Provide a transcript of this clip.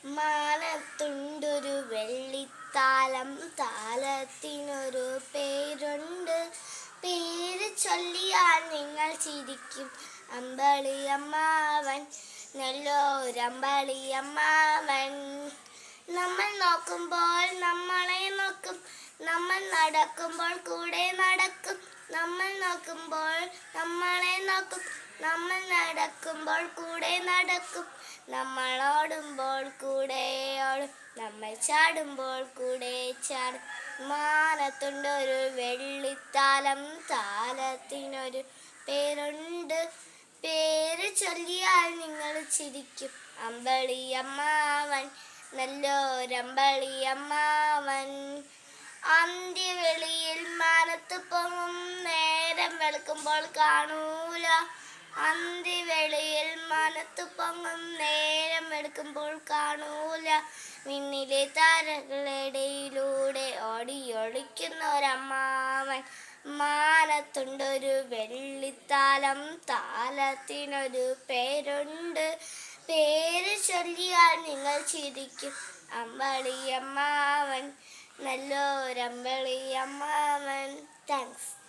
മാനത്തുണ്ടൊരു വെള്ളിത്താലം, താലത്തിനൊരു പേരുണ്ട്. പേര് ചൊല്ലിയാൽ നിങ്ങൾ ചിരിക്കും. അമ്പാളിയമ്മാവൻ, നല്ലൊരമ്പാളിയമ്മാവൻ. നമ്മൾ നോക്കുമ്പോൾ നമ്മളെ നോക്കും, നമ്മൾ നടക്കുമ്പോൾ കൂടെ നടക്കും. നമ്മൾ നോക്കുമ്പോൾ നമ്മളെ നോക്കും, നമ്മൾ നടക്കുമ്പോൾ കൂടെ നടക്കും. നമ്മൾ ഓടുമ്പോൾ കൂടെ ഓടും, നമ്മൾ ചാടുമ്പോൾ കൂടെ ചാടും. മാനത്തുണ്ടൊരു വെള്ളിത്താലം, താലത്തിനൊരു പേരുണ്ട്. പേര് ചൊല്ലിയാൽ നിങ്ങൾ ചിരിക്കും. അമ്പാളിയമ്മാവൻ, നല്ലൊരമ്പാളിയമ്മാവൻ. അന്ത്യവെളിയിൽ മാനത്ത് പൊങ്ങും, നേരം വെളുക്കുമ്പോൾ കാണൂല. അന്ത്യവേളയിൽ മാനത്ത് പൊങ്ങും, നേരം വെളുക്കുമ്പോൾ കാണൂല. മിന്നിലെ താരങ്ങളിടയിലൂടെ ഓടിയൊളിക്കുന്നൊരമ്മാവൻ. മാനത്തുണ്ടൊരു വെള്ളിത്താലം, താലത്തിനൊരു പേരുണ്ട്. പേര് ചൊല്ലിയാൽ നിങ്ങൾ ചിരിക്കും. അമ്പാളിയമ്മാവൻ, നല്ലൊരമ്പാളിയമ്മാവൻ. താങ്ക്സ്.